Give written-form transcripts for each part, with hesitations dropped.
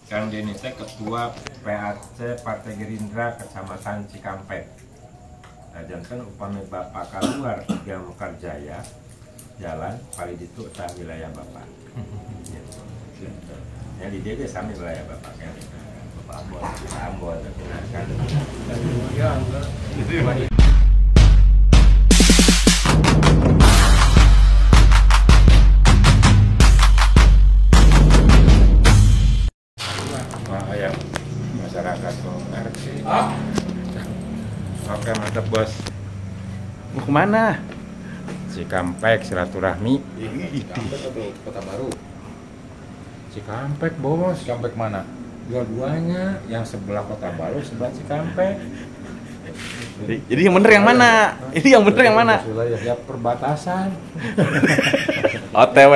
Kang Deni teh ketua PAC Partai Gerindra Kecamatan Cikampek. Nah, jantan upami Bapak keluar Tiga Mekarjaya jalan paling itu tah wilayah Bapak. Gitu. Ya di dia sama wilayah Bapak kan. Bapak Ambon, Bapak Ambon kan. Ya, enggak. Masyarakat RT. Oke, mantap bos. Mau kemana? Cikampek silaturahmi. Kota Baru. Cikampek bos. Cikampek mana? Dua-duanya, yang sebelah Kota Baru, sebelah Cikampek. Jadi yang bener yang mana? Ini yang bener yang mana? Ya perbatasan. OTW.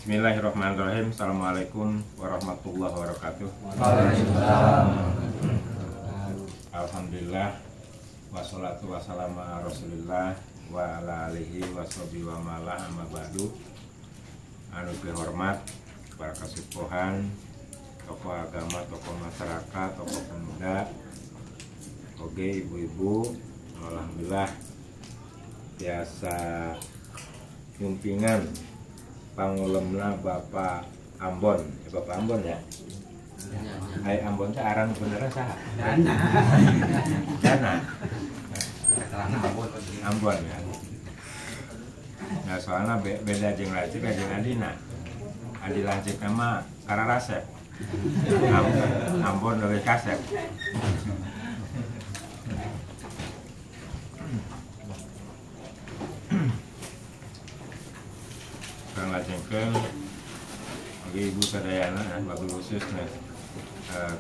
Bismillahirrahmanirrahim. Assalamualaikum warahmatullahi wabarakatuh. Alhamdulillah wassalatu wassalamu ala Rasulillah wa ala alihi washabihi wa malah amma ba'du. Anu hormat para kasupohan, tokoh agama, tokoh masyarakat, tokoh pemuda, oge ibu-ibu, alhamdulillah biasa nyumpingan pangulemna Bapak Ambon, Bapak Ambon ya. Hai Ambon teh aran beneran saha? Dana. Ambon ya. Nah soalnya beda jeung Lacik jeung Adina. Adi Lacik nama Kararasep. Ambon dari kaset. Kang lajengkeun bagi ibu sadayana wabil khusus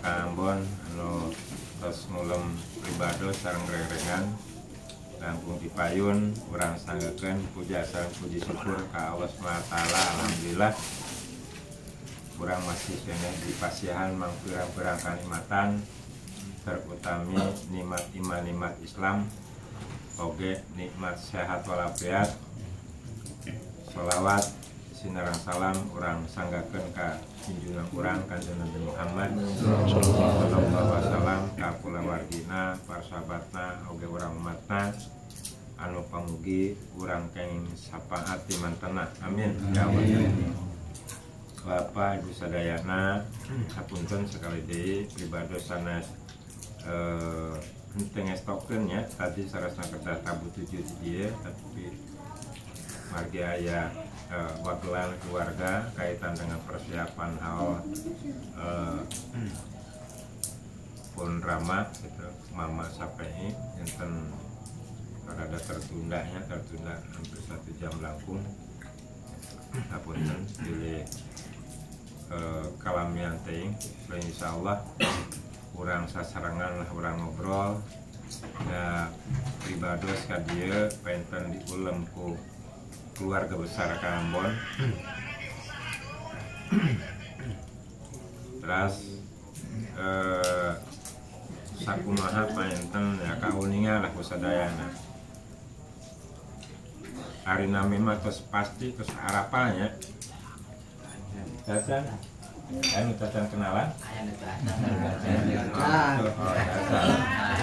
Kang Ambon anu tos ngulem pribados sareng rerengan langkung dipayun urang sanggekeun puja sareng puji syukur ka Allah Subhanahu wa taala. Alhamdulillah urang masih keneh dipasihan mangpirang-pirang kanikmatan terutami nikmat iman nikmat Islam oge nikmat sehat walafiat. Sholawat sinarang salam urang sanggakeun ka junjungan urang Kanjeng Nabi Muhammad sallallahu alaihi wasallam ka kulawargina para sahabatna oge urang umatna anu pamugi urang kenging sapaat di mantena. Amin ya Allah. Bapak Ibu sadayana hapunten sekali deui pribados sanes henteu ngestokeun nya tadi sarasna kedah tabu 7 di dieu tapi margi aya wagelan keluarga kaitan dengan persiapan hal pun rama gitu mama sampai enten rada tertunda hampir 1 jam langkung. Hapunten pilih kalamian teuing insyaallah urang sasarengan lah urang ngobrol ya pribados ka dieu penten diulem ku keluarga besar Kang Ambon. Terus sakumaha paenten ya kauningan lah kusadayana. Hari nami mah tos pasti tos harapannya. Tacan, anu tacan kenalan?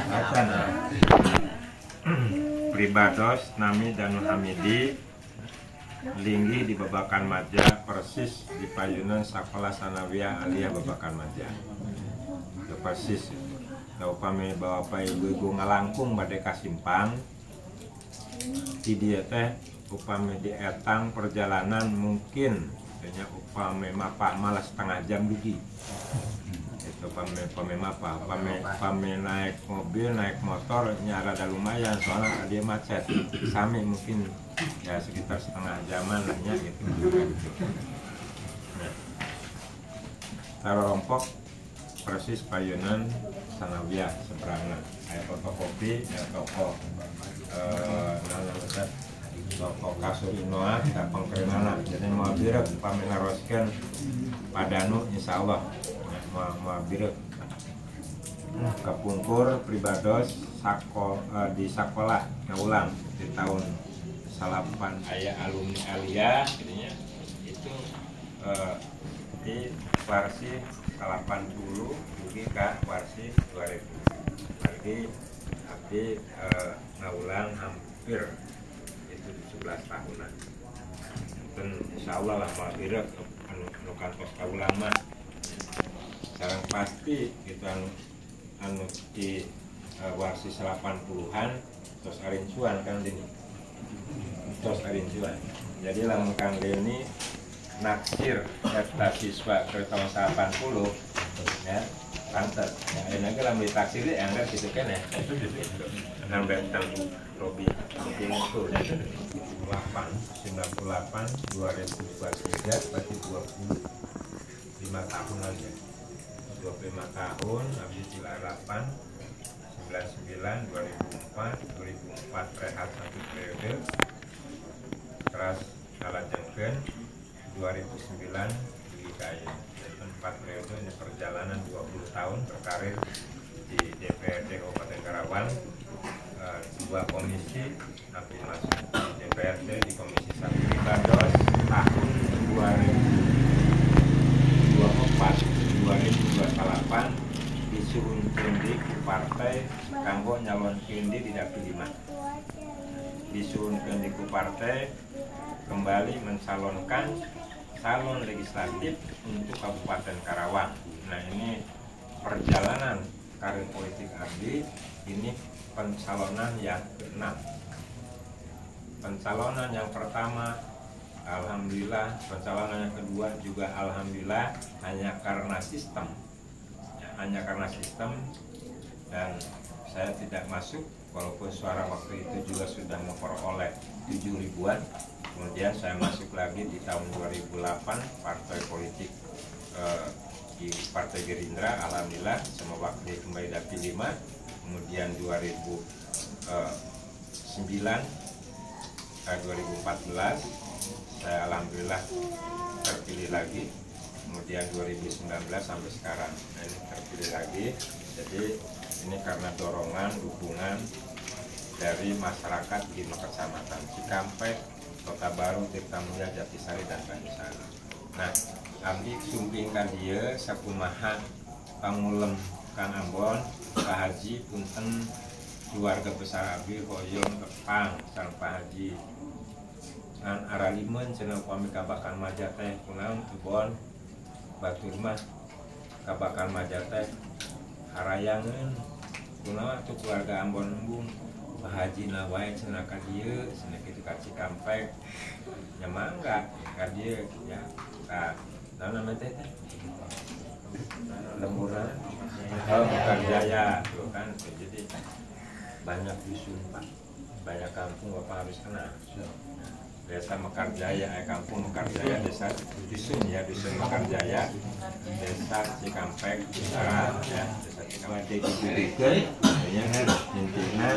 Tacan. Pribados nami Danu Hamidi linggi di Babakan Maja persis di payunan Sekolah Sanawiyah Aliyah Babakan Maja. Ya persis itu. Da upami bapak ibu ngalangkung bade kasimpang. Di dieu teh upami di etang perjalanan mungkin nya upami mapa malah setengah jam dugi. Itu upami mapa upami naik mobil naik motor nya rada lumayan soalnya dia macet. Sami mungkin ya sekitar setengah jaman lah nya gitu. Nah, tarompok persis payunan Sanawiyah seberangna aya fotokopi ya toko toko kasur inoa kita pengkerinana jadi mau birek paminaroskeun padanu insyaallah mau birek kepungkur pribados di sekolah ngaulang di tahun salapan aya alumni Aliyah jadinya itu di warsi 80 dugi ka warsi 2000 lagi abdi ngaulang hampir itu 11 tahunan dan insyaallah lah mau birek anu kantos kaulang mah sekarang pasti kita anu di warsi 80-an terus arincuan kan dini terus arincuan jadi lamun Kang Deni naksir daftar siswa ke tahun 80 ya pantes ya ini lagi lamun ditaksir ya enggak gitu kan ya nambah tentang Robi itu 98 2023 berarti 25 tahunan ya 25 tahun habis sila 8 99 2004 rehat 1 periode terus kalajengkeun 2009 di kaya 4 periode ini perjalanan 20 tahun berkarir di DPRD Kabupaten Karawang 2 komisi tapi masuk di DPRD di Komisi 1 pribados tahun 2024 disuruh kendi partai kanggo nyalon kendi di dapil 5 disuruh kendi ku partai kembali mencalonkan calon legislatif untuk Kabupaten Karawang. Nah ini perjalanan karir politik abdi ini pencalonan yang ke-6. Pencalonan yang pertama alhamdulillah, pencalonan yang kedua juga alhamdulillah hanya karena sistem. Ya, hanya karena sistem dan saya tidak masuk, walaupun suara waktu itu juga sudah memperoleh 7 ribuan. Kemudian saya masuk lagi di tahun 2008 partai politik di Partai Gerindra, alhamdulillah sama waktu kembali dapil 5. Kemudian 2014 saya alhamdulillah terpilih lagi. Kemudian 2019 sampai sekarang, nah, ini terpilih lagi. Jadi ini karena dorongan, dukungan dari masyarakat di Kecamatan Cikampek, Kota Baru, Tirtamulya, Jatisari, dan Banyuwangi. Nah, abdi sumpingkan dia sakumaha pangulem Kang Ambon, Pak Haji, punten keluarga besar abdi hoyong kepang sareng Pak Haji. Ngan aralimeun cenah upami kabakan maja teh kunaon Ibon batur mah kabakan maja teh harayangeun kunaon atuh keluarga Ambon embung Pak Haji na wae cenah ka dieu cenah kitu ka Cikampek nya mangga ka dieu ya. Nah namanya teh lemburan Mekarjaya tuh kan. Jadi banyak dusun Pak, banyak kampung Bapak harus kenal. Desa Mekarjaya, kampung Mekarjaya, desa dusun ya, dusun Mekarjaya, desa Cikampek, Utara ya, desa Cikampek diberikan, ya intinya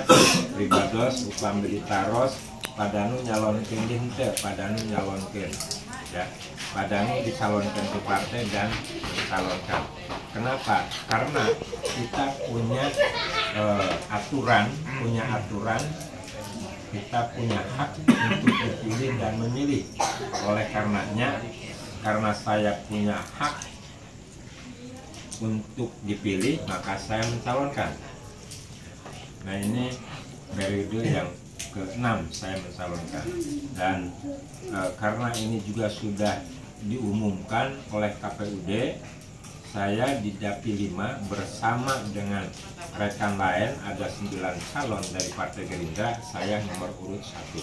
ribados upami ditaros, padanu nyalonkeun henteu, padanu nyalonkeun ya, padanu dicalonkan ke partai dan dicalonkan. Kenapa? Karena kita punya aturan, kita punya hak untuk dipilih dan memilih. Oleh karenanya, karena saya punya hak untuk dipilih, maka saya mencalonkan. Nah ini periode yang ke-6 saya mencalonkan. Dan karena ini juga sudah diumumkan oleh KPUD, saya di Dapil 5 bersama dengan rekan lain, ada 9 calon dari Partai Gerindra, saya nomor urut 1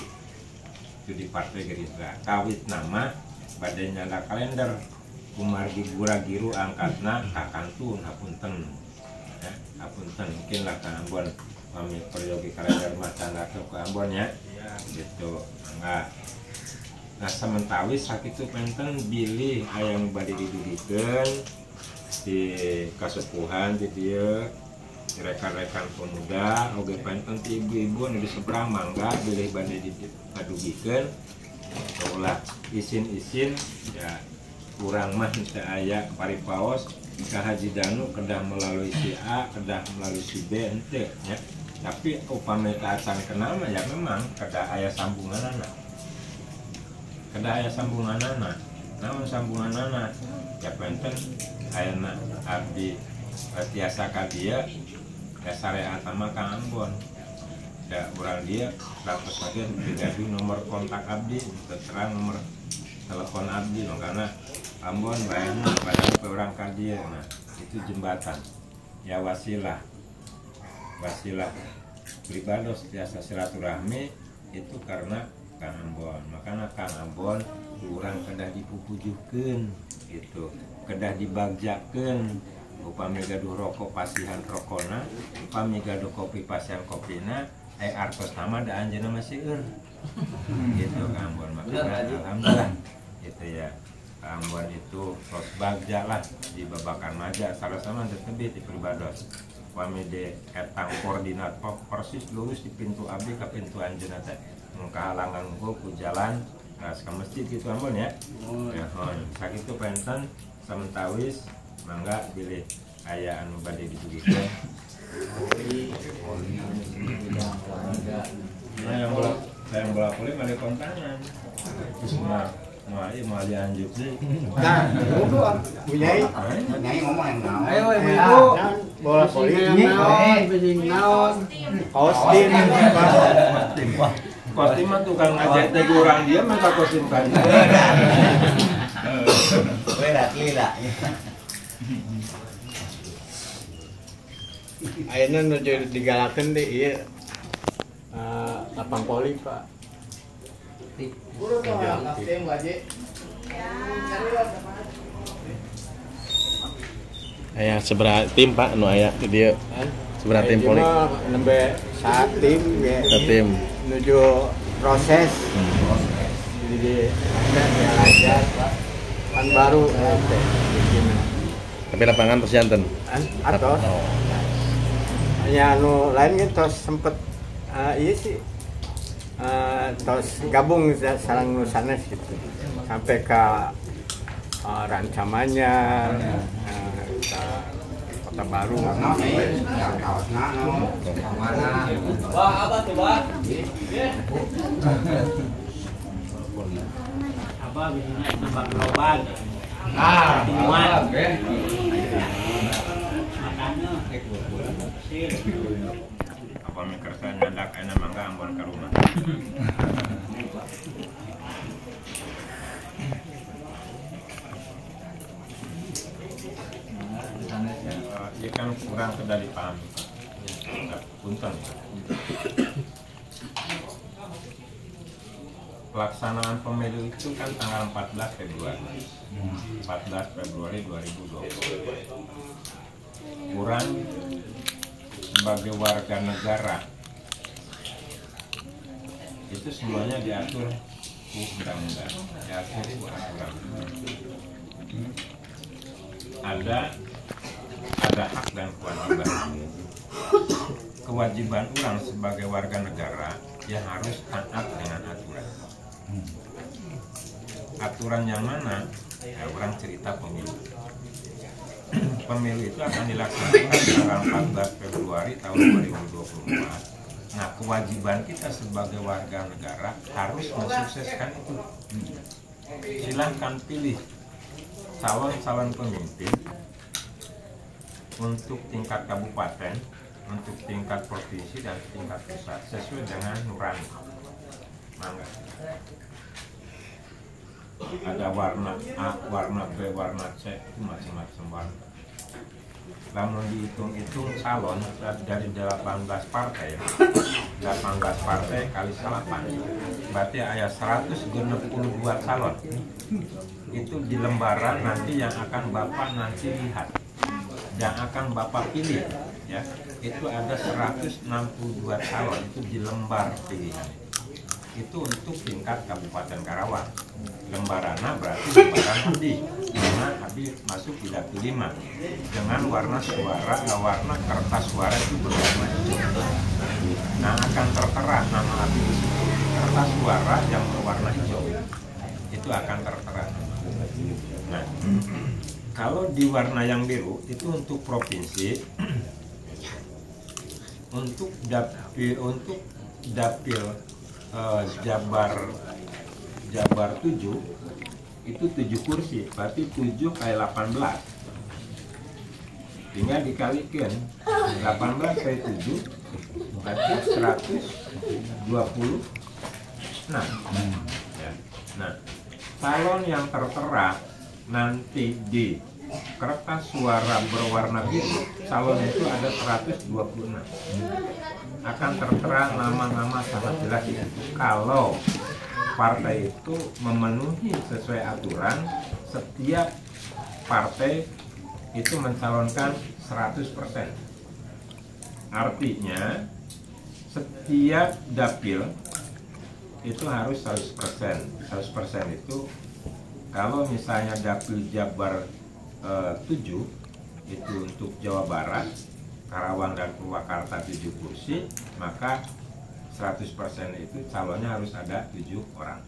itu di Partai Gerindra. Kawit nama badai nyanda kalender Kumargi Buragiru angkatna kakantun hapunten ya, hapunten mungkin lah ke Ambon kami peryogi kalender mah tanda ke Ambon ya gitu enggak. Nah sementawis sakitu penten bilih ayam badi didudukeun di kasepuhan di dia rekan-rekan pemuda oge penten ti ibu-ibu nu di seberang mangga bilih bade dipadugikeun ulah isin-isin ya kurang mah teu aya paripaos ka Haji Danu kedah melalui si A kedah melalui si B henteu nya. Tapi upami acan kenal mah ya memang kedah aya sambunganana, namun sambunganana ya penten ayeuna abdi tiasa ka dieu ya sareat sama Kang Ambon ya urang dia lapos lagi digaji nomor kontak abdi terang nomor telepon abdi makanya Ambon bayangnya pada orang ka dieu. Nah itu jembatan ya wasilah pribados tiasa silaturahmi itu karena Kang Ambon. Makanya Kang Ambon urang kedah dipupujukeun gitu, kedah dibagjakeun upami gaduh rokok pasihan rokona, upami gaduh kopi pasihan kopina, artos nama da anjeunna masih gitu Kang Ambon. Makanya alhamdulillah gitu ya. Kang Ambon itu tos bagja lah di Babakan Maja sama-sama tetebit di pribados. Upami de etang koordinat persis lurus di pintu abdi ke pintu anjeunna teh. Mun kahalangan ku jalan ke masjid gitu Ambon ya. Ya sakitu penten samentawis mangga bilih aya anu bade ditugikeun. Nah yang bola voli mah di kontangan. Terus mau dianjuk sih. Nah, itu punyai ngomong yang naon. Ayo ibu. Bola voli naon, bejing naon. Kostim. Kostim mah tukang ngajak teh urang dia mah ka kostim kan. We lila. Ayeuna nu digalakeun teh ieu lapang poli, Pak. Guru tuh nastem aja. Aya seberapa tim Pak nu aya di dieu? Seberapa tim poli? Nembe saat tim ya. Tim Menuju proses. Jadi ada ajar Pak. Kan baru tapi lapangan terus janten. Atos. Ya anu lain kan tos sempet iya sih. Tos gabung sareng nu sanes gitu. Sampai ke rancamannya ke Kota Baru. Wah, apa tuh, Pak? Apa bisanya tambah gerobak. Timuan. Makanya Apa mikersa nyandak enak mangga ambon ke rumah. Ya kan kurang sudah dipahami Pak. Punten. Pelaksanaan pemilu itu kan tanggal 14 Februari 2020. Kurang sebagai warga negara itu semuanya diatur undang-undang, diatur aturan. Ada hak dan kewajiban. Kewajiban orang sebagai warga negara ya harus taat dengan aturan. Aturan yang mana? Ya, orang cerita pemilu. Pemilu itu akan dilaksanakan tanggal 14 Februari tahun 2024. Nah, kewajiban kita sebagai warga negara harus mensukseskan itu. Silahkan pilih calon-calon pemimpin untuk tingkat kabupaten, untuk tingkat provinsi dan tingkat pusat sesuai dengan nurani. Mangga. Ada warna A, warna B, warna C, itu macam-macam warna. Namun dihitung-hitung calon dari 18 partai, 18 partai kali 8, berarti ada 162 calon. Itu di lembaran nanti yang akan Bapak nanti lihat, yang akan Bapak pilih, ya itu ada 162 calon itu di lembar pilihan. Itu untuk tingkat Kabupaten Karawang. Lembarana berarti lembaran Abdi, karena Abdi masuk di dapil 5 dengan warna suara, warna kertas suara itu berwarna hijau. Nah, akan tertera nama Abdi di situ. Kertas suara yang berwarna hijau itu akan tertera. Nah, kalau di warna yang biru itu untuk provinsi, untuk dapil Jabar 7 itu 7 kursi, berarti 7 kali 18 tinggal dikalikan 18 kali 7 berarti 120. Nah, calon yang tertera nanti di kertas suara berwarna biru, calon itu ada 126. Akan tertera nama-nama sangat jelas itu. Kalau partai itu memenuhi sesuai aturan, setiap partai itu mencalonkan 100%. Artinya setiap dapil itu harus 100%. 100% itu kalau misalnya dapil Jabar 7 itu untuk Jawa Barat, Karawang dan Purwakarta 7 kursi, maka 100% itu calonnya harus ada 7 orang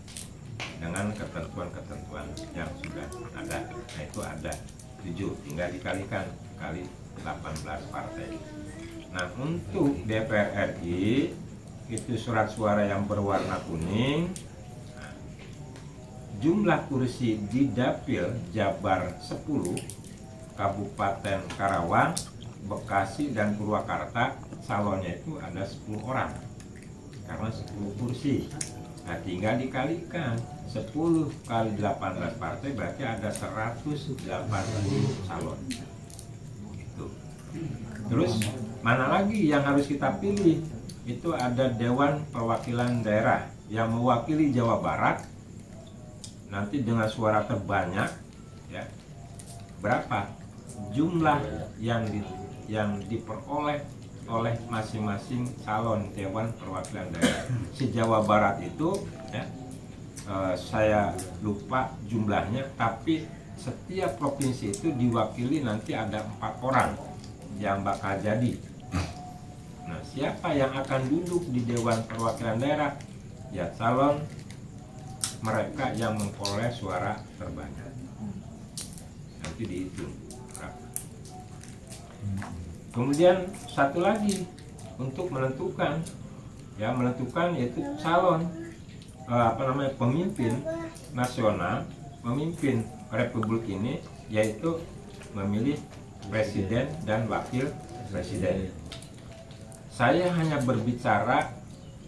dengan ketentuan-ketentuan yang sudah ada. Nah, itu ada 7, tinggal dikalikan kali 18 partai. Nah, untuk DPR RI itu surat suara yang berwarna kuning. Nah, jumlah kursi di dapil Jabar 10, Kabupaten Karawang, Bekasi dan Purwakarta calonnya itu ada 10 orang karena 10 kursi. Nah, tinggal dikalikan 10 kali 18 partai berarti ada 180 calon gitu. Terus mana lagi yang harus kita pilih? Itu ada Dewan Perwakilan Daerah yang mewakili Jawa Barat nanti dengan suara terbanyak, ya berapa? jumlah yang diperoleh oleh masing-masing calon Dewan Perwakilan Daerah. Se-Jawa Barat itu ya, saya lupa jumlahnya, tapi setiap provinsi itu diwakili nanti ada 4 orang yang bakal jadi. Nah, siapa yang akan duduk di Dewan Perwakilan Daerah? Ya, calon mereka yang memperoleh suara terbanyak. Nanti dihitung. Kemudian satu lagi untuk menentukan, ya menentukan yaitu calon pemimpin nasional, pemimpin republik ini, yaitu memilih presiden dan wakil presiden. Saya hanya berbicara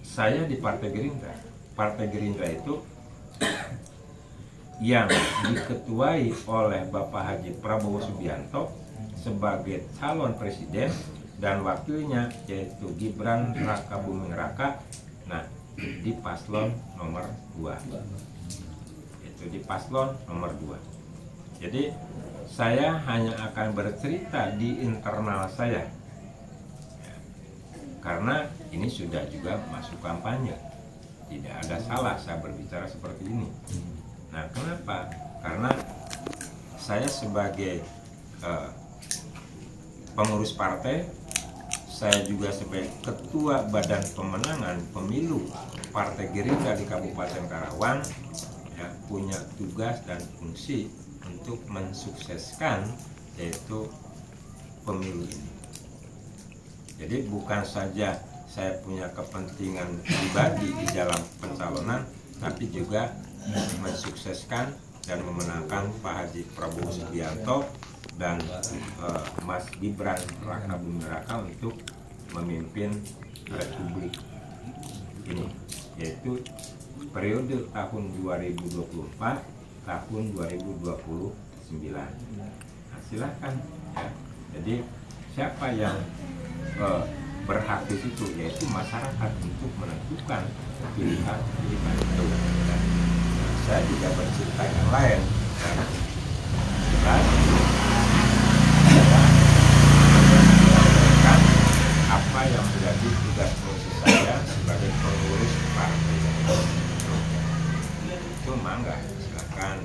saya di Partai Gerindra. Partai Gerindra itu yang diketuai oleh Bapak Haji Prabowo Subianto sebagai calon presiden dan wakilnya yaitu Gibran Rakabuming Raka. Nah, di paslon nomor 2. Itu di paslon nomor 2. Jadi saya hanya akan bercerita di internal saya. Karena ini sudah juga masuk kampanye. Tidak ada salah saya berbicara seperti ini. Nah, kenapa? Karena saya sebagai pengurus partai, saya juga sebagai ketua Badan Pemenangan Pemilu Partai Gerindra di Kabupaten Karawang, ya, punya tugas dan fungsi untuk mensukseskan yaitu pemilu ini. Jadi bukan saja saya punya kepentingan pribadi di dalam pencalonan, tapi juga mensukseskan dan memenangkan Pak Haji Prabowo Subianto dan Mas Gibran Rakabuming Raka untuk memimpin Republik ini, yaitu periode tahun 2024 tahun 2029. Nah, silakan ya. Jadi siapa yang berhak di situ, yaitu masyarakat untuk menentukan pilihan itu. Dan saya juga bercerita yang lain. Apa yang menjadi tugas fungsi saya sebagai pengurus partai itu mangga silakan.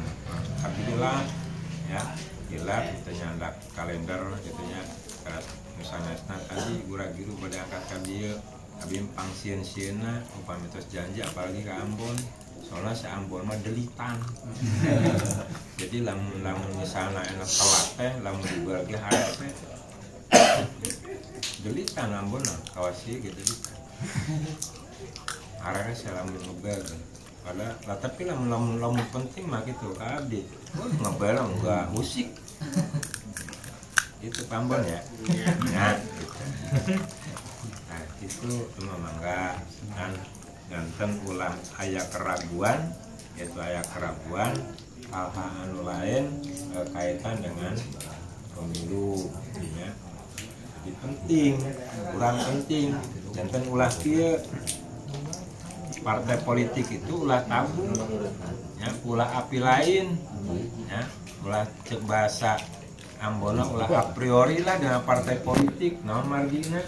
Alhamdulillah ya, gila kitanya ada kalender kitanya misalnya tadi gura-giru pada angkat kabia abim pangsian-siana upami tos janji apalagi ke Ambon. Soalnya si Ambon mah delitan. Jadi lamun misalnya enak telat teh lamun dibagi hari teh delitan Ambon lah kawasi gitu delitan. Arahnya saya lamun ngebel. Padahal lah tapi lamun penting mah gitu kabdi. Ngebel enggak musik. Itu Ambon ya. Nah, gitu. Nah, itu memang enggak dan ulang aya keraguan, yaitu aya keraguan hal-hal anu lain kaitan dengan pemilu ya. Jadi penting, kurang penting janten ulah kieu partai politik itu ulah tabu ya, ulah api lain ya, ulah cek bahasa Ambona ulah a priori lah dengan partai politik naon margina,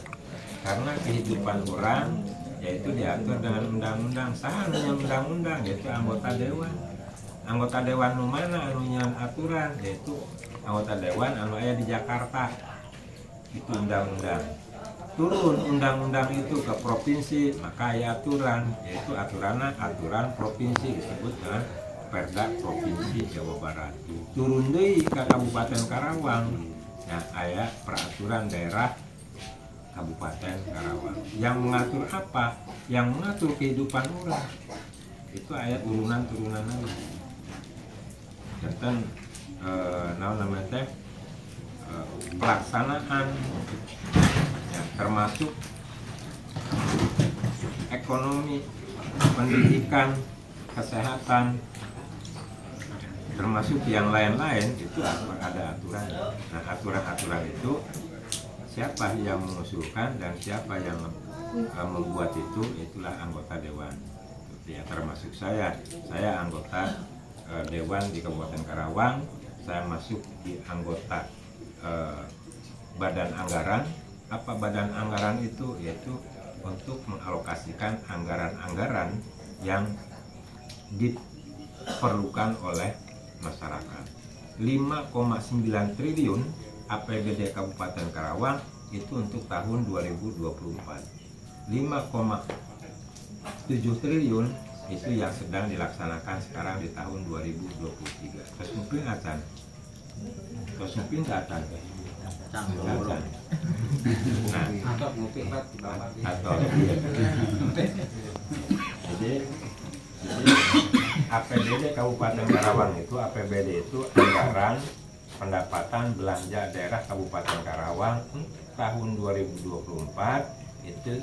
karena kehidupan orang yaitu diatur dengan undang-undang. Sahanunya undang-undang yaitu anggota dewan. Anggota dewan nu mana anu nyeun aturan yaitu anggota dewan anu aya di Jakarta. Itu undang-undang. Turun undang-undang itu ke provinsi, maka aya aturan yaitu aturan provinsi disebut dengan Perda Provinsi Jawa Barat. Turun deui ke Kabupaten Karawang. Nah, aya peraturan daerah Kabupaten Karawang yang mengatur apa? Yang mengatur kehidupan orang. Itu ayat turunan-turunan lagi. Janten namanya teh pelaksanaan ya, termasuk ekonomi, pendidikan, kesehatan, termasuk yang lain-lain itu ada aturan. Nah, aturan-aturan itu siapa yang mengusulkan dan siapa yang membuat itu, itulah anggota dewan. Ya, termasuk saya anggota dewan di Kabupaten Karawang, saya masuk di anggota badan anggaran. Apa badan anggaran itu? Yaitu untuk mengalokasikan anggaran-anggaran yang diperlukan oleh masyarakat. 5,9 triliun APBD Kabupaten Karawang itu untuk tahun 2024. 5,7 triliun itu yang sedang dilaksanakan sekarang di tahun 2023. Terus mungkin acan. Terus mungkin acan. Acan. Nah, atau jadi APBD Kabupaten Karawang itu anggaran pendapatan belanja daerah Kabupaten Karawang tahun 2024 itu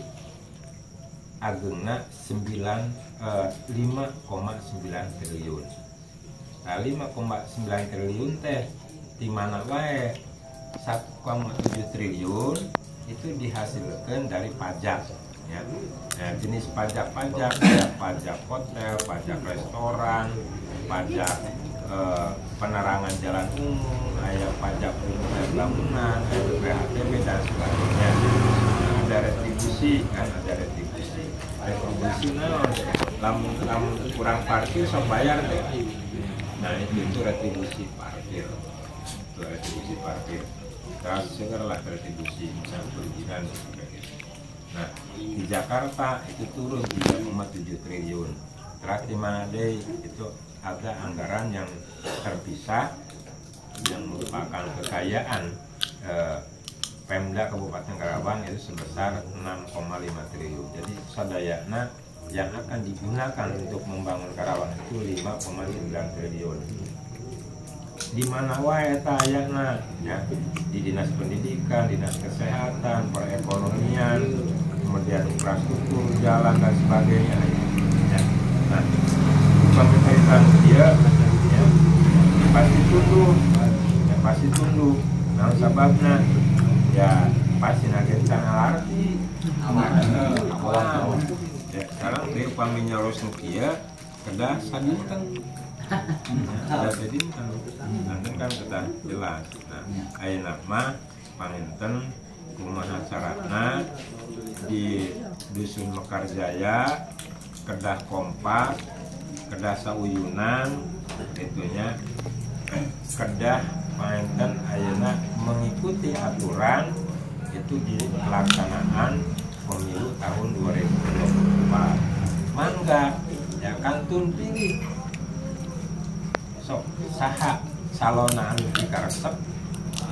agengna 5,9 triliun. Nah, 5,9 triliun teh di mana wae 1,7 triliun itu dihasilkan dari pajak ya. Nah, jenis pajak-pajak ya, pajak hotel, pajak restoran, pajak penerangan jalan umum, ada pajak bangunan, ada PHTB dan sebagainya. Nah, ada retribusi kan, ada retribusi. Retribusi lamun kurang parkir sok bayar deh. Nah, itu retribusi parkir. Itu retribusi parkir. Terus segeralah retribusi misalnya perizinan dan sebagainya. Nah, di Jakarta itu turun 3,7 triliun. Terus di mana deh itu ada anggaran yang terpisah yang merupakan kekayaan Pemda Kabupaten Karawang itu sebesar 6,5 triliun. Jadi sadayana yang akan digunakan untuk membangun Karawang itu 5,9 triliun. Di mana wae eta ayana ya, di dinas pendidikan, dinas kesehatan, perekonomian, kemudian infrastruktur, jalan dan sebagainya ya. Nah, pemerintahan dia ya, pasti tunduk nah sababna ya pasti nagetan LRT ya. Sekarang dia upaminya losnu kieu kedah sadinten ada sadinten nanti kan kedah jelas. Nah, ayeuna mah panginten kumaha carana di Dusun Mekarjaya kedah kompak, kedah sauyunan itunya, kedah panginten ayeuna mengikuti aturan itu di pelaksanaan pemilu tahun 2024. Mangga ya kantun pilih sok saha salona anu dikaresep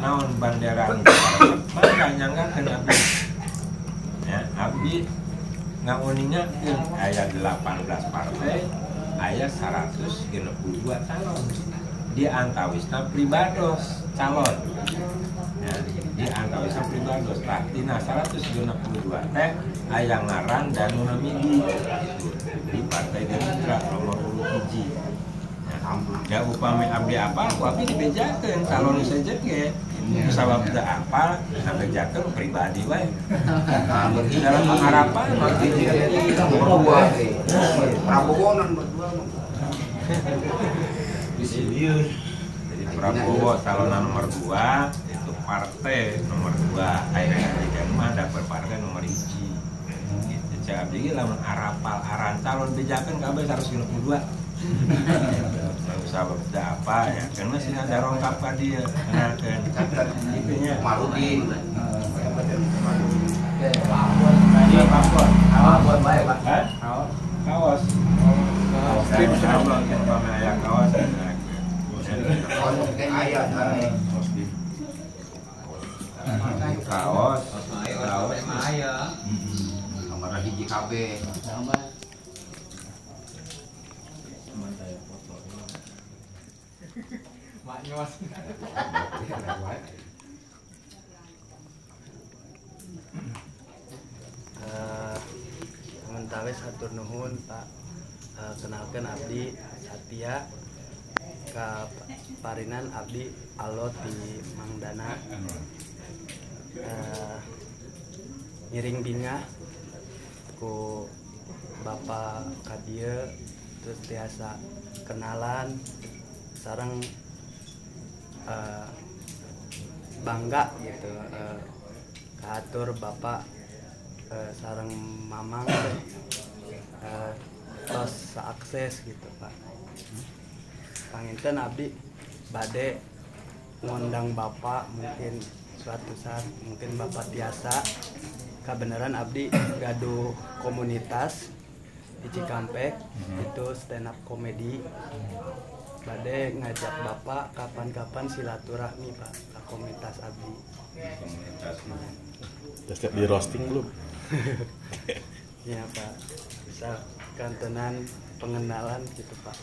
naon bandera anu dikaresep mangga nyanggakeun abdi ya. Abdi ngamuningakeun aya 18 partai aya 162 calon di antawisna pribados calon ya, di antawisna pribados tah dina 162 teh aya ngaran Danu Hamidi di Partai Gerindra nomor 1 ya. Upami abdi apal ku abdi dibejakeun calon saja ge sabab teu apal ngabejakeun pribadi wae dalam pengharapan nomor 2 Prabowo berdua jadi Prabowo calon nomor 2 itu partai nomor 2 akhirnya mah dapat partai nomor 1 gitu. Cek abdi lamun arapal aran calon bejakeun kabeh 162 sabab teu apa ya kan masih ada rongkap ka dieu kenakeun itunya Marudin kaos kaos kamar hiji kabeh Mentawis hatur nuhun Pak, kenalkan abdi Satya ka parinan abdi alot di Mangdana, ngiring bingah ku Bapak Kadia terus biasa kenalan sareng bangga gitu katur bapak sareng mamang tos saakses gitu Pak. Panginten abdi bade ngundang bapak mungkin suatu saat mungkin bapak biasa kebenaran abdi gaduh komunitas di Cikampek itu stand up comedy bade ngajak bapak kapan-kapan silaturahmi Pak ke komunitas abdi. Udah siap di roasting belum? Ya Pak, bisa kantenan pengenalan gitu Pak.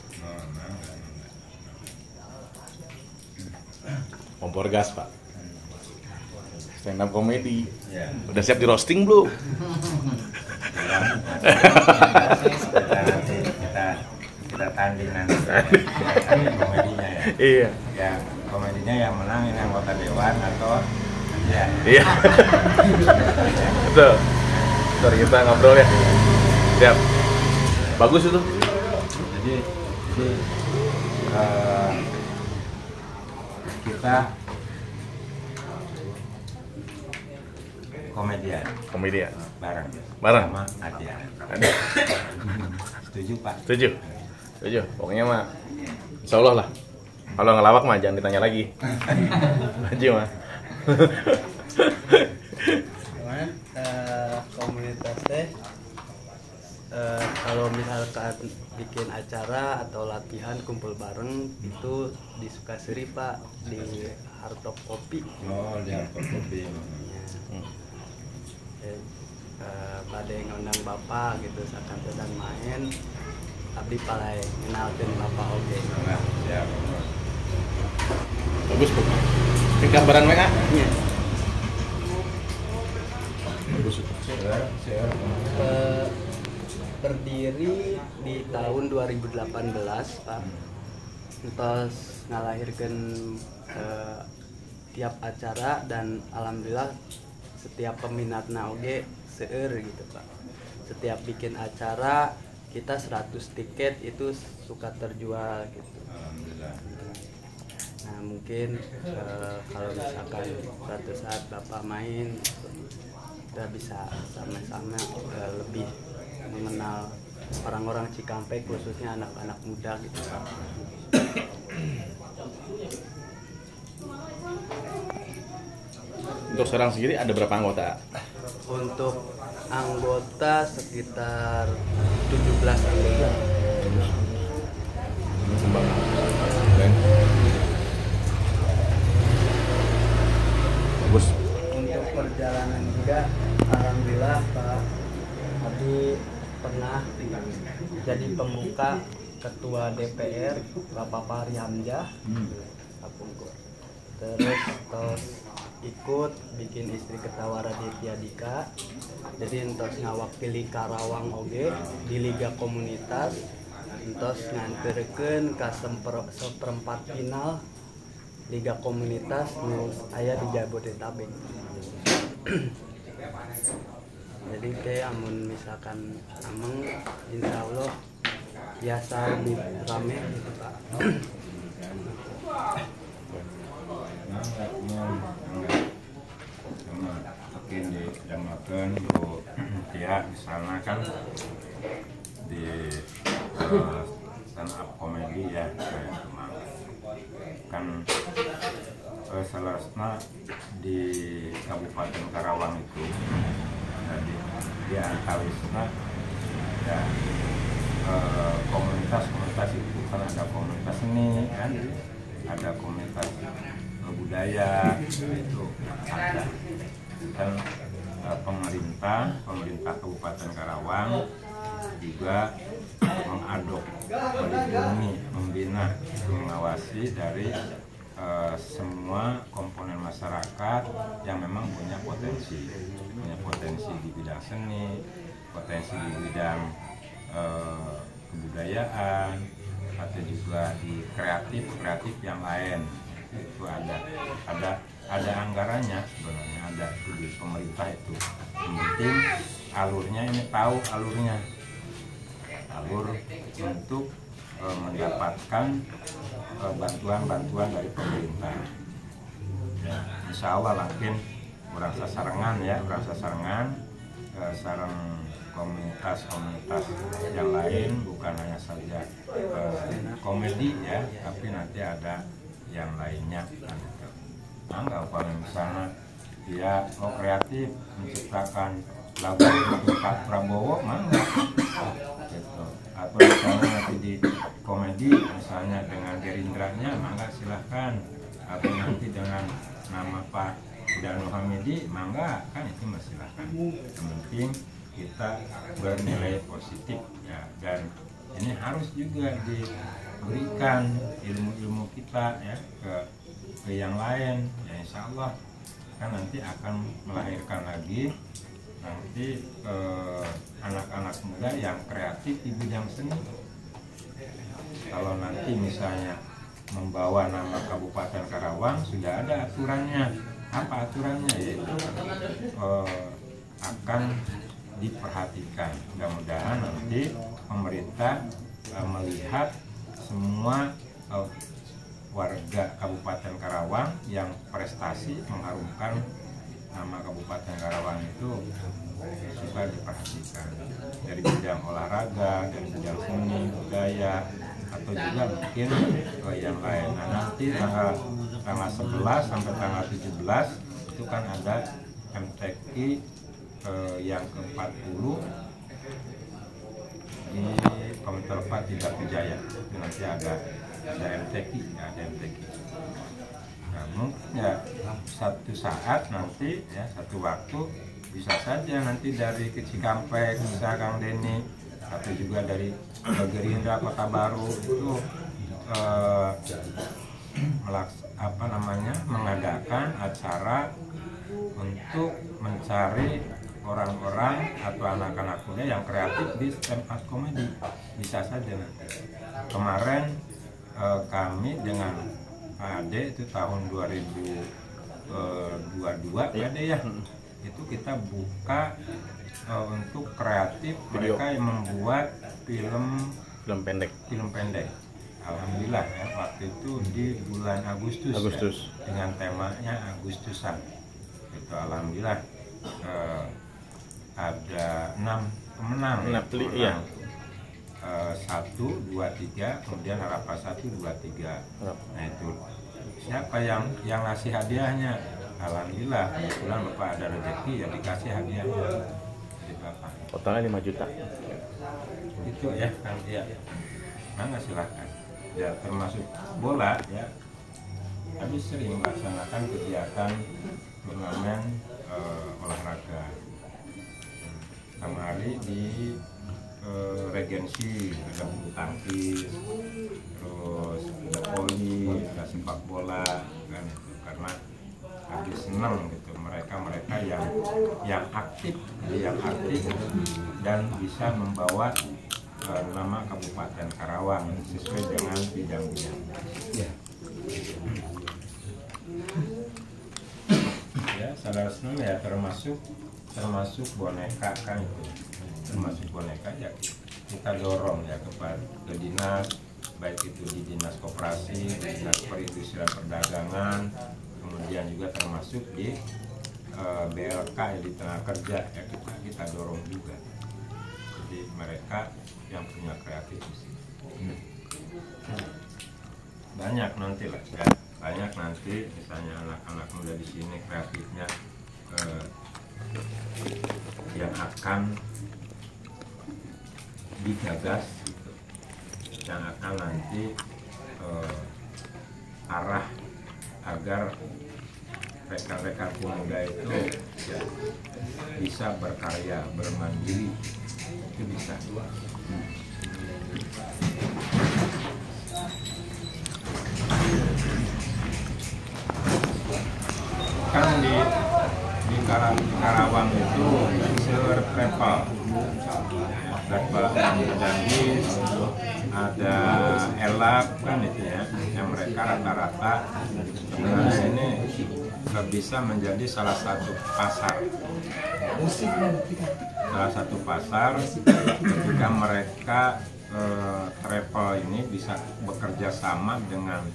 Kompor gas Pak. Stand up comedy. Ya. Udah siap di roasting belum? kita tanding nanti komedinya ya. Iya. Ya komedinya yang menang ini anggota dewan atau ya. Iya. Betul. Ntar kita ngobrol ya. Siap. Bagus itu. Jadi kita komedian bareng sama Adia. Setuju Pak? Setuju. Pokoknya mah insya Allah lah. Kalau ngelawak mah jangan ditanya lagi. Maju mah. Komunitas teh kalau misalkan bikin acara atau latihan kumpul bareng itu di Sukaseri Pak, di Hardtop Kopi. Oh, di Hardtop Kopi. Pada ngundang bapak gitu sakan sedang main abdi palai ngenalkeun bapak oge. Nah, siap. Bagus Bu. Ini gambaran WA. Iya. Bagus itu. Berdiri di tahun 2018 Pak. Terus ngalahirkan tiap acara dan alhamdulillah setiap peminatna oge seueur gitu Pak. Setiap bikin acara kita 100 tiket itu suka terjual gitu. Alhamdulillah. Nah mungkin kalau misalkan suatu saat Bapak main kita bisa sama-sama lebih mengenal orang-orang Cikampek khususnya anak-anak muda gitu Pak. Untuk sekarang sendiri ada berapa anggota? Untuk anggota sekitar 17 anggota. Bagus. Untuk perjalanan juga alhamdulillah Pak Abdi pernah jadi pembuka ketua DPR Bapak Fahri Hamzah. Terus ikut bikin Istri Ketawa Raditya Dika, jadi entos ngawakili Karawang oge di Liga Komunitas, entos nganterkeun ka seperempat final Liga Komunitas nu aya di Jabodetabek. Jadi teh amun misalkan ameng insya Allah biasa lebih rame gitu Pak. Mungkin dijamakan Bu Tia di sana kan di stand up comedy ya kan selasna di Kabupaten Karawang itu jadi di antawisna ya komunitas itu kan ada komunitas seni kan ada komunitas budaya itu ada dan pemerintah Kabupaten Karawang juga mengadop, melindungi, membina, mengawasi dari semua komponen masyarakat yang memang punya potensi di bidang seni, potensi di bidang kebudayaan, atau juga di kreatif yang lain. Itu ada anggarannya sebenarnya, ada di pemerintah itu. Yang penting alurnya ini tahu alur untuk mendapatkan bantuan dari pemerintah. ya, insya Allah lakin merasa sarangan ya, merasa sarangan sarang komunitas-komunitas yang lain, bukan hanya saja komedi ya, tapi nanti ada yang lainnya. Enggak umpamanya misalnya dia mau kreatif menciptakan lagu untuk Pak Prabowo, mangga gitu. Atau misalnya nanti di komedi misalnya dengan Gerindranya, mangga silahkan. Atau nanti dengan nama Pak Budal Muhammadi, mangga, kan itu masih silahkan. Yang penting kita bernilai positif ya, dan ini harus juga diberikan ilmu-ilmu kita ya ke yang lain ya, insya Allah kan nanti akan melahirkan lagi nanti anak-anak muda yang kreatif di bidang seni. Kalau nanti misalnya membawa nama Kabupaten Karawang, sudah ada aturannya. Apa aturannya? Yaitu akan diperhatikan. Mudah-mudahan nanti pemerintah melihat semua warga Kabupaten Karawang yang prestasi mengharumkan nama Kabupaten Karawang itu suka diperhatikan dari bidang olahraga, dari bidang seni, budaya, atau juga mungkin yang lain. Nah, nanti tanggal 11 sampai tanggal 17 itu kan ada MTQ yang ke-40 di Komentar 4 Tidak Jaya. Itu nanti ada MTQ, ya, ada MTQ. Nah, mungkin ya satu saat nanti ya, satu waktu bisa saja nanti dari Cikampek, bisa Kang Denny, atau juga dari Gerindra Kota Baru itu mengadakan acara untuk mencari orang-orang atau anak-anak muda yang kreatif di stand up comedy. Bisa saja nanti. Kemarin kami dengan Ade itu tahun 2022 ya Ade ya, itu kita buka untuk kreatif mereka yang membuat film pendek. Alhamdulillah ya, waktu itu di bulan Agustus. Ya, dengan temanya Agustusan. Itu alhamdulillah ada 6 pemenang. 1, 2, 3, kemudian harapan 1, 2, 3. Nah itu siapa yang ngasih hadiahnya? Alhamdulillah kebetulan Bapak ada rezeki ya dikasih hadiahnya dari Bapak. Totalnya 5 juta. Itu ya kan dia. Mangga silakan. Ya termasuk bola ya. Kami sering melaksanakan kegiatan turnamen olahraga. Kemarin di Regensi ada bulu tangkis, terus ada voli, ada sepak bola kan itu, karena lagi senang gitu mereka yang aktif dan bisa membawa nama Kabupaten Karawang sesuai dengan bidang-bidang. Ya, saudara semua ya termasuk boneka kan itu. Termasuk boneka ya kita dorong ya ke dinas, baik itu di dinas koperasi, dinas perindustrian perdagangan, kemudian juga termasuk di BLK ya, di tenaga kerja ya kita dorong juga. Jadi mereka yang punya kreatif di sini banyak nanti lah ya, banyak nanti misalnya anak-anak muda di sini kreatifnya yang akan digagas gitu, yang akan nanti arah agar rekan-rekan pemuda itu ya, bisa berkarya, bermandiri, itu bisa. Kan di Karawang itu silver travel Danggis, ada elak kan itu ya, yang mereka rata-rata sebenarnya ini bisa menjadi salah satu pasar ketika mereka travel ini bisa bekerja sama dengan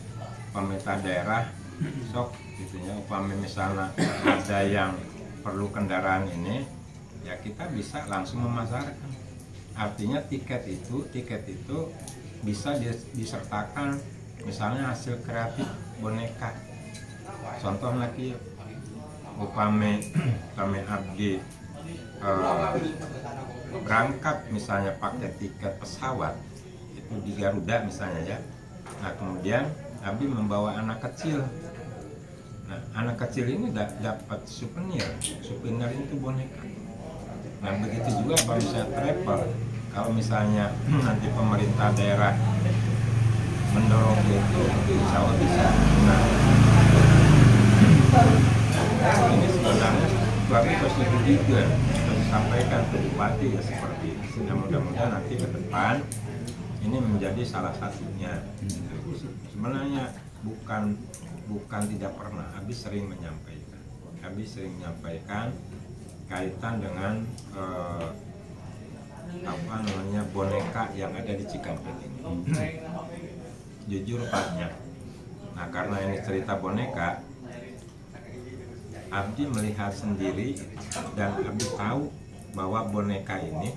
pemerintah daerah, sok gitu ya. Upama misalnya ada yang perlu kendaraan ini, ya kita bisa langsung memasarkan. Artinya tiket itu bisa disertakan misalnya hasil kreatif boneka. Contoh lagi, upame kami abdi berangkat misalnya pakai tiket pesawat itu di Garuda misalnya ya. Nah kemudian abdi membawa anak kecil. Nah anak kecil ini dapat souvenir itu boneka. Nah begitu juga kalau misalnya travel, kalau misalnya nanti pemerintah daerah mendorong itu insya Allah bisa. Nah ini sebenarnya kami positif juga disampaikan ke bupati ya seperti ini. Nah, mudah-mudahan nanti ke depan ini menjadi salah satunya. Sebenarnya bukan tidak pernah, Abi sering menyampaikan kaitan dengan boneka yang ada di Cikampek ini. Jujur banyak. Nah karena ini cerita boneka, Abdi melihat sendiri dan Abdi tahu bahwa boneka ini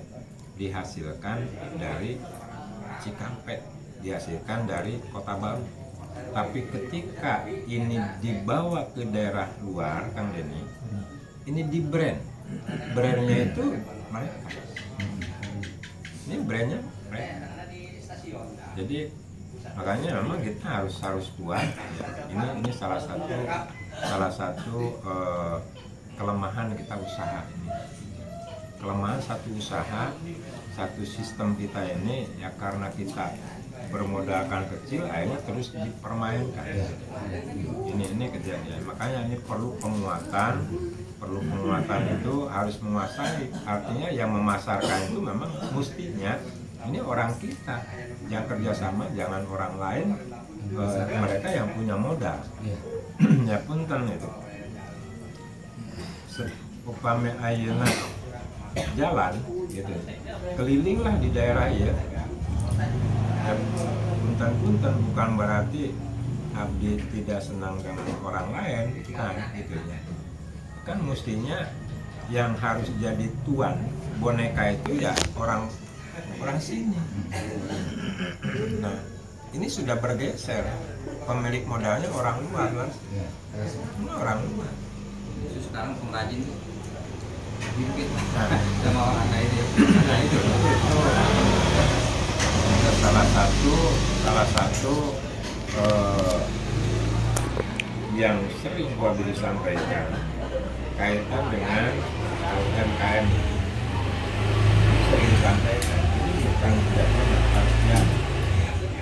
dihasilkan dari Cikampek, dihasilkan dari Kota Baru. Tapi ketika ini dibawa ke daerah luar, Kang Denny, ini di brandnya itu mereka. Ini brandnya mereka. Jadi makanya memang kita harus kuat. Ya. Ini salah satu kelemahan kita usaha ini. Kelemahan satu usaha, satu sistem kita ini ya karena kita bermodalkan kecil, akhirnya terus dipermainkan. Ini kejadian. Makanya ini perlu penguatan itu harus menguasai. Artinya yang memasarkan itu memang mestinya ini orang kita yang kerjasama, jangan orang lain. Mereka yang punya modal. Ya punten itu. Upame ayeuna jalan gitu, kelilinglah di daerah ya. Punten bukan berarti abdi tidak senang dengan orang lain, nah gitu ya. Kan mestinya yang harus jadi tuan boneka itu ya orang sini. Nah ini sudah bergeser, pemilik modalnya orang luar, Mas. Ini orang luar. Sekarang pengrajin bikin Nah, sama anak itu. Salah satu yang sering gua disampaikan kaitan dengan UMKM. Sering disampaikan ini bukan tidak artinya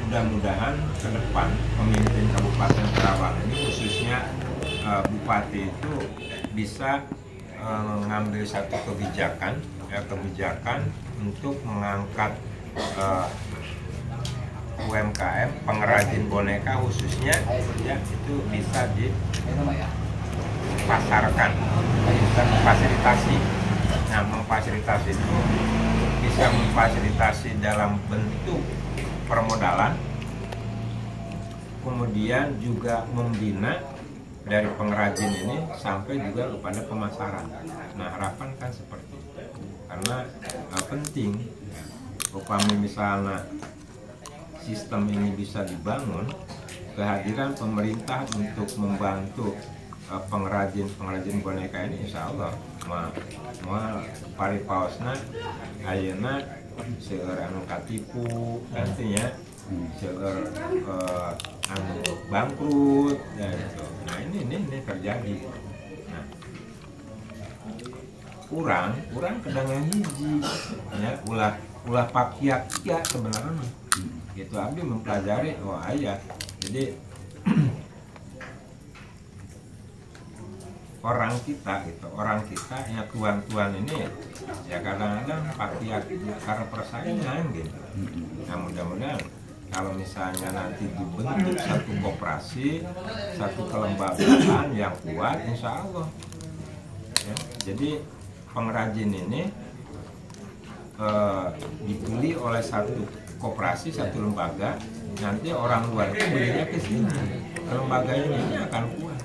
mudah-mudahan ke depan pemimpin Kabupaten Karawang ini khususnya bupati itu bisa mengambil satu kebijakan untuk mengangkat UMKM pengrajin boneka khususnya ya itu bisa dipasarkan, bisa difasilitasi. Nah memfasilitasi itu bisa memfasilitasi dalam bentuk permodalan, kemudian juga membina dari pengrajin ini sampai juga kepada pemasaran. Nah harapan kan seperti itu, karena penting upami misalnya sistem ini bisa dibangun, kehadiran pemerintah untuk membantu pengrajin boneka ini insya Allah paripaosna ayeuna seueur anu katipu nantinya seueur anu bangkrut ya gitu. Nah ini terjadi. Nah kurang kedangan hiji ya ulah pakiak ya sebenarnya gitu. Abdi mempelajari ayah jadi orang kita ya tuan ini ya kadang-kadang pakiak karena persaingan gitu. Nah mudah-mudahan kalau misalnya nanti dibentuk satu koperasi, satu kelembagaan yang kuat, insya Allah ya, jadi pengrajin ini dibeli oleh satu koperasi, satu lembaga, nanti orang luar itu belinya ke sini, lembaga ini akan kuat.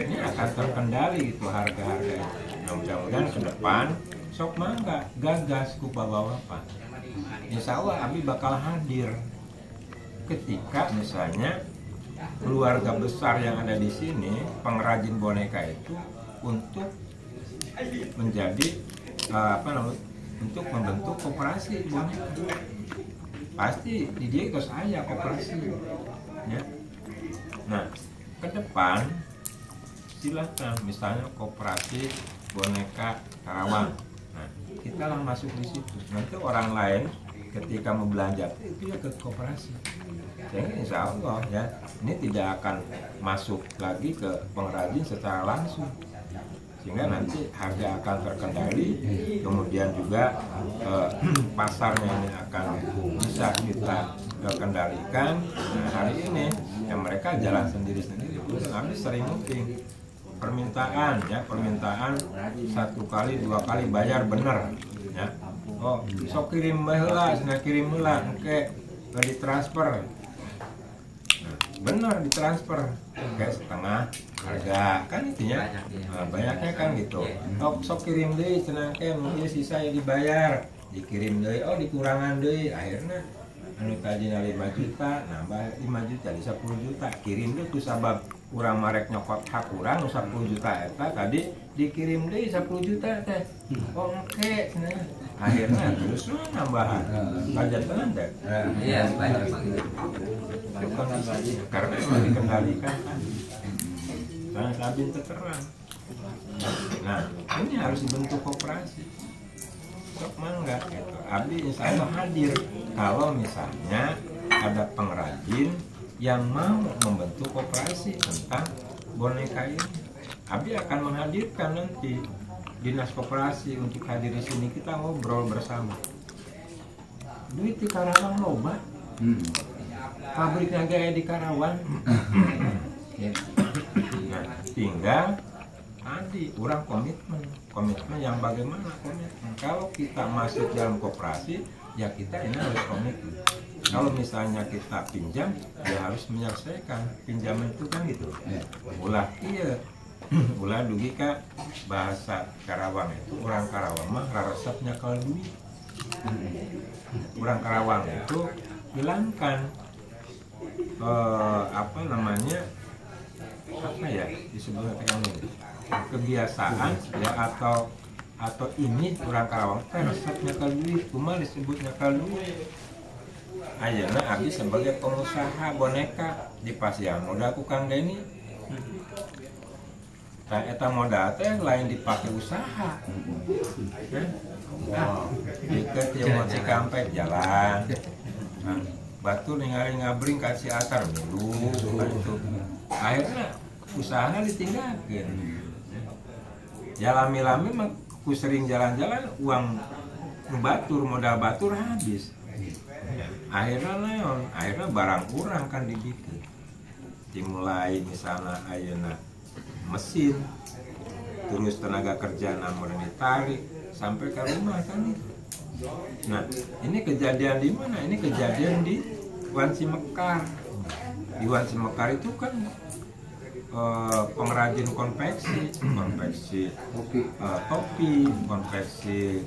ini akan terkendali itu harga-harga. Nah, mudah-mudahan ke depan sok mangga gagas ku bapak-bapak. Insya Allah Abi bakal hadir ketika misalnya keluarga besar yang ada di sini pengrajin boneka itu untuk menjadi untuk membentuk koperasi boneka. Pasti di dia itu saya koperasi ya. Nah ke depan silahkan misalnya koperasi boneka Karawang. Nah kita lah masuk di situ. Nanti orang lain ketika mau belanja itu ya ke koperasi. Jadi insya Allah ya ini tidak akan masuk lagi ke pengrajin secara langsung, sehingga nanti harga akan terkendali, kemudian juga pasarnya ini akan bisa kita kendalikan. Nah, hari ini ya mereka jalan sendiri-sendiri. Kami sering mungkin permintaan 1 kali 2 kali bayar bener ya. Oh sok kirim baheula, kirim heula engke ditransfer. Benar ditransfer kayak setengah harga kan itunya. Nah, banyaknya kan gitu. Oh sok kirim deh cenah ke mungkin sisa ya dibayar, dikirim deh, oh dikurangan deh, akhirnya anu tadinya 5 juta nambah 5 juta di 10 juta kirim deh ku sabab kurang marek nyokot hak kurang 10 juta eta tadi dikirim deh 10 juta teh. Oh oke cenah akhirnya terus nambahan budget tenan teh. Iya, banyak Karena memang dikendalikan kan. Karena Sabin terang. Nah, ini harus dibentuk koperasi. Sok mangga gitu. Abi insya Allah hadir kalau misalnya ada pengrajin yang mau membentuk koperasi tentang boneka ini. Abi akan menghadirkan nanti dinas koperasi untuk hadir di sini, kita ngobrol bersama. Duit di Karawang loba. Pabriknya gaya di Karawang. Nah, tinggal tadi kurang komitmen yang bagaimana komitmen. Kalau kita masuk dalam koperasi ya kita ini harus komitmen. Kalau misalnya kita pinjam ya harus menyelesaikan pinjaman itu kan gitu. Ulah iya ulah dugi ka bahasa Karawang itu orang Karawang mah resepnya kalau duit. Orang Karawang itu hilangkan disebutnya kebiasaan ya atau ini orang Karawang resepnya kalau duit cuma disebutnya kalau duit. Ayeuna Abi sebagai pengusaha boneka di Pasian modal ku Kang Deni. Nah, eta modal teh lain dipakai usaha. Deket yang mau Cikampek jalan. Nah, batu ningali ngabring ka Ciatar dulu itu. Akhirnya usahanya ditinggalkan. Ya lami-lami mah ku sering jalan-jalan uang batur modal batur habis. Akhirnya barang kurang kan dibikin. Dimulai misalnya ayeuna mesin, terus tenaga kerja namun ditarik sampai ke rumah kan itu. Nah ini kejadian di mana? Ini kejadian di Wansi Mekar. Di Wansi Mekar itu kan pengrajin konveksi topi, konveksi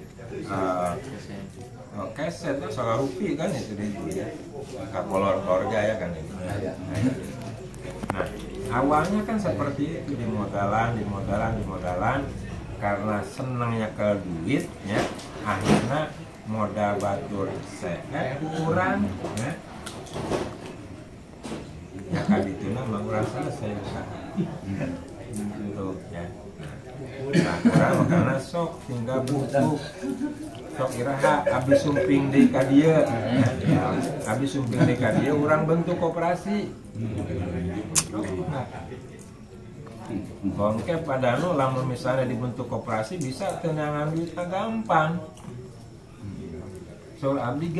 keset, soal rupi kan itu ya, kapolor keluarga ya kan itu. Nah awalnya kan seperti itu dimodalan karena senangnya ke duitnya, akhirnya modal batur saya kurang ya. Ya kan itu nama kurang selesai usaha itu ya. Nah kurang karena sok tinggal butuh sok iraha abis sumping di kadia, abis sumping di kadia orang bentuk koperasi. Bongke padahal lamun misalnya dibentuk koperasi bisa tenangan duitnya gampang. Soal abdi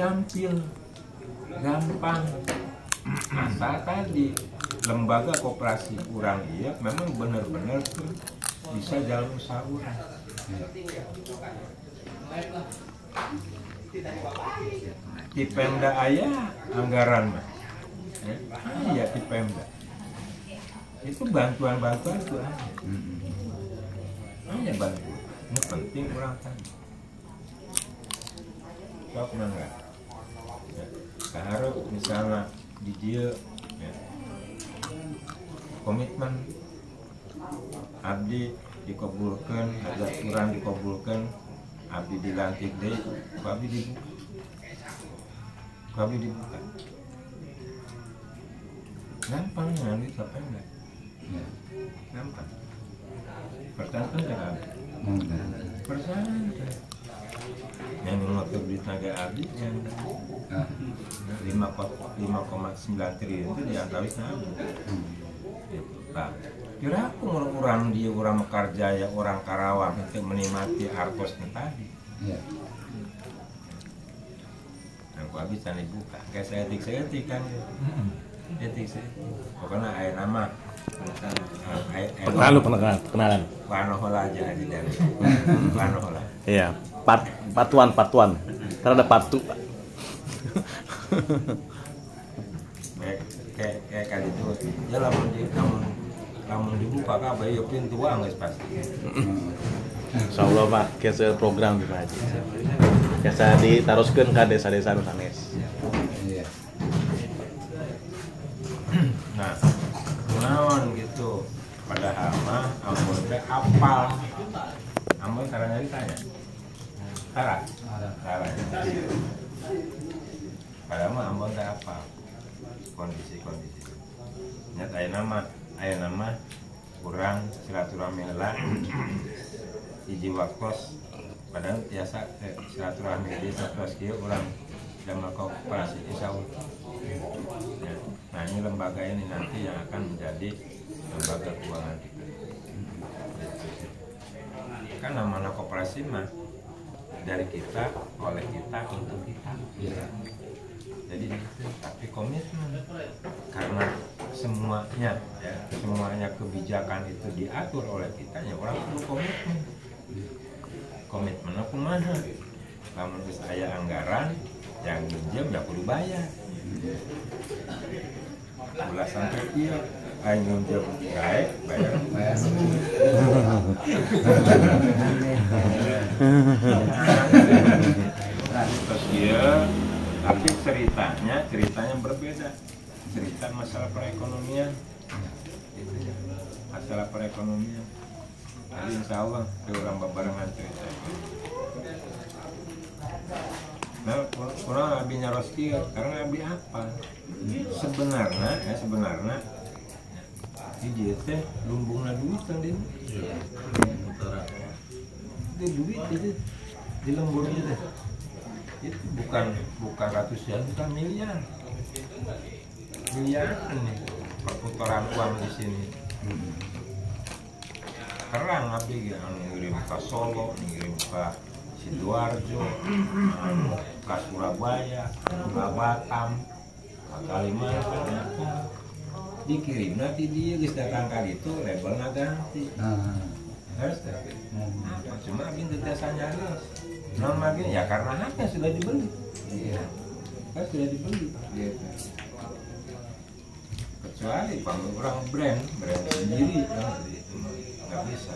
gampang. Asal tadi lembaga koperasi kurang iya memang benar-benar bisa jalan usaha urang. Di Pemda aya anggaran mah. Ya, di Pemda. Itu bantuan-bantuan itu aja. Hanya bantuan. Ini penting orang kan. Sok enggak. Ya. Harus misalnya di dia ya, komitmen abdi dikabulkan, ada kurang dikabulkan, abdi dilantik deh, abdi dibuka. Gampang nanti siapa enggak? Gampang. Pertanyaan kan pertanyaan yang mengatur di tenaga abdi yang 5,9 triliun itu diantara sana. Nah, kira aku orang dia orang Mekarjaya, orang Karawang itu menikmati hartosnya tadi. Aku habis tadi buka, kayak saya etik kan, pokoknya ayah nama. Kenalan. Panohola aja di dalam. Panohola. Iya, patuan. Karena ada patu. Kayak kali itu, ya lamun dibuka kabeh ya pintu geus pasti. Insyaallah Pak, kieu program di Pak Haji. Biasa ditaroskeun ka desa-desa nu sanes. Nah, naon gitu. Padahal mah amun teh apal. Amun caranya ditanya. Tara. Padahal mah amun teh apal. Kondisi. Nyata aya nama kurang silaturahmi heula. Hiji waktos padahal biasa silaturahmi di satres kieu urang damel koperasi insyaallah. Ya. Nah, ini lembaga ini nanti yang akan menjadi lembaga keuangan kita. Kan namanya koperasi mah dari kita, oleh kita, untuk kita. Jadi tapi komitmen karena semuanya kebijakan itu diatur oleh kita, ya orang perlu komitmen aku mana kalau saya anggaran yang minjem ya perlu bayar belasan rupiah ayo minjem baik bayar terus dia tapi ceritanya berbeda, cerita masalah perekonomian jadi insya Allah orang barengan cerita. Nah, kurang abdi nyaros kieu karena abdi apa? Sebenarnya di teh lumbungna duit kan dia. Itu duit itu di lembur itu. Itu bukan ratusan, bukan miliar nih perputaran uang di sini. Kerang abdi ngirim ke Solo, ngirim ke Sidoarjo, ke Surabaya, ke Batam, ke Kalimantan, dikirim nanti dia geus datang kali itu labelnya ganti. Harus tapi cuma abdi teu tiasa nyaris. Non lagi ya karena haknya sudah dibeli. Kan sudah dibeli. Gitu. Kecuali orang brand sendiri nggak bisa.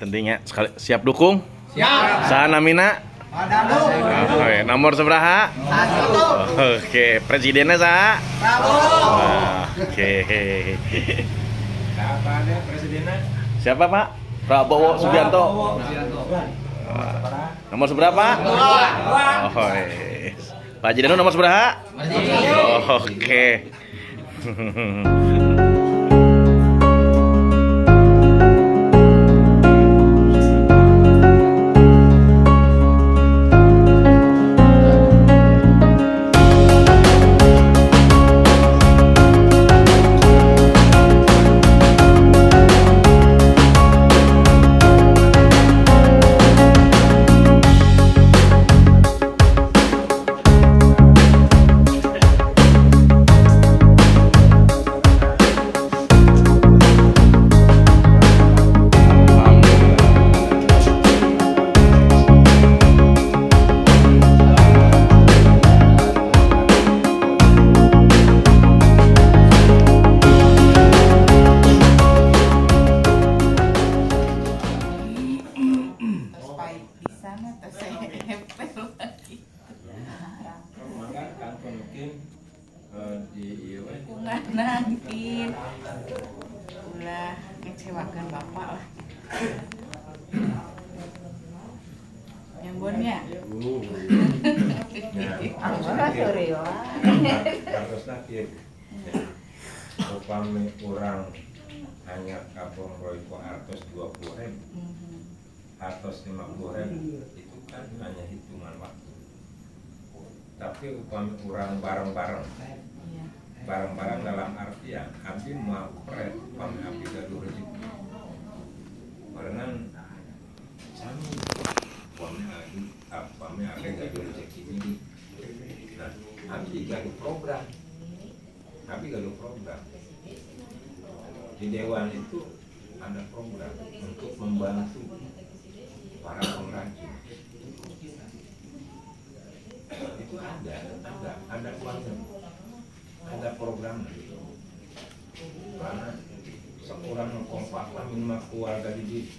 Tentunya siap dukung. Siap. Saha namina? Oke, nomor seberapa? 1. Oke, presidennya saha? Prabowo. Oke. Siapa ada presidennya? Siapa Pak? Prabowo Subianto. Nomor seberapa? 2. Oh, Pak Haji Danu nomor seberapa? Oh, oke. sana terus saya nempel lagi. Maka kan mungkin di IOE Nangkin ulah ngecewakan bapak lah. Yang bonnya harus nakir upami kurang hanya kapung roiko artos 20.000 artos 50.000 itu kan hanya hitungan waktu. Tapi upami kurang bareng-bareng dalam artian abdi mau pret upami abdi gaduh rezeki karena sami upami abdi gaduh rezeki ini. Nah, abdi gaduh program di dewan itu ada program untuk membantu para pengrajin. Itu ada uangnya, ada program gitu. Karena seorang kompak minimal keluarga di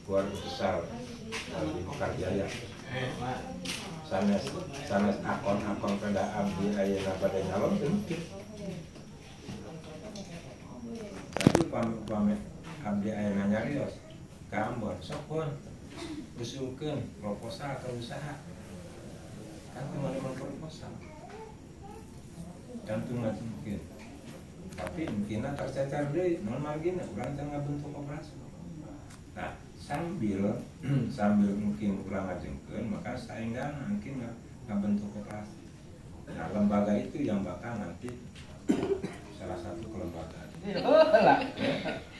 keluarga besar di Mekarjaya. Sanes akon kada abdi ayeuna bade nyalon teu. Tapi pamit abdi ayeuna nyarios ka Ambon sok pun usulkeun proposal ke usaha. Kan teman-teman proposal. Cantum mungkin. Tapi mungkin tercecer deui normal gini urang teh ngabentuk koperasi. Nah, sambil mungkin kurang ngajengkeun maka saenggan mungkin ngabentuk koperasi. Nah, lembaga itu yang bakal nanti salah satu kelembagaan. Lah.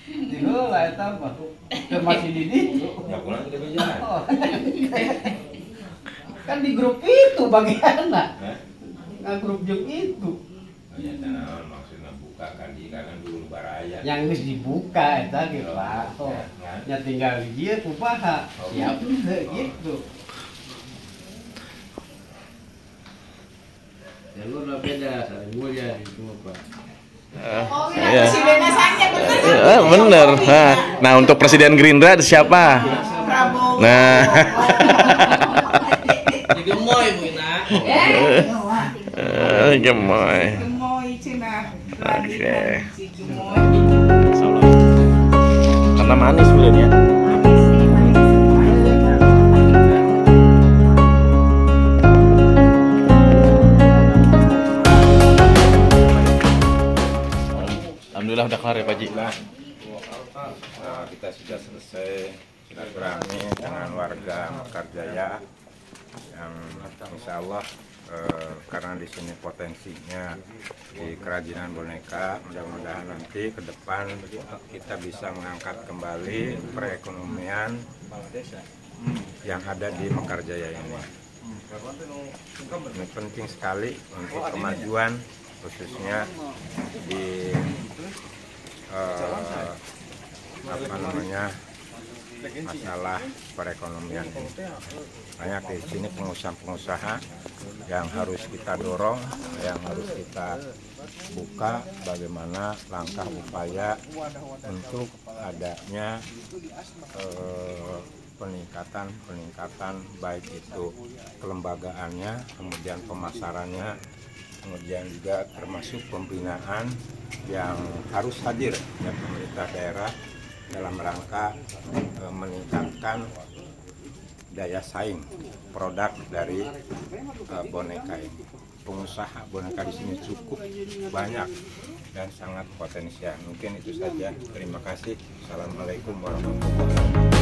Diheula eta mah. Teu masih di ditu. Ya pulang udah berjalan. Kan di grup itu bagianna. Ngagrup jeung itu. Oh ya tanaon maksudna buka kan di kanan dulu baraya. Yang geus dibuka eta ge Pak. Nya tinggal di dieu kumaha. Siap gitu. Jalur lah beda, saling mulia di semua Pak. presidennya saja bener. Bener. Nah, untuk presiden Gerindra siapa? Prabowo. Nah. Gemoy Bu Ina. Gemoy. Gemoy cenah. Oke. Si Gemoy. Karena manis bulannya. Alhamdulillah udah kelar ya Pak Ji. Nah, kita sudah selesai silaturahmi dengan warga Mekarjaya yang insya Allah karena di sini potensinya di kerajinan boneka, mudah-mudahan nanti ke depan kita bisa mengangkat kembali perekonomian yang ada di Mekarjaya ini. Ini penting sekali untuk kemajuan khususnya di masalah perekonomian ini. Banyak di sini pengusaha-pengusaha yang harus kita dorong, yang harus kita buka bagaimana langkah upaya untuk adanya peningkatan baik itu kelembagaannya, kemudian pemasarannya, kemudian juga termasuk pembinaan yang harus hadir ya pemerintah daerah dalam rangka meningkatkan daya saing produk dari boneka ini. Pengusaha boneka di sini cukup banyak dan sangat potensial. Mungkin itu saja. Terima kasih. Assalamualaikum warahmatullahi wabarakatuh.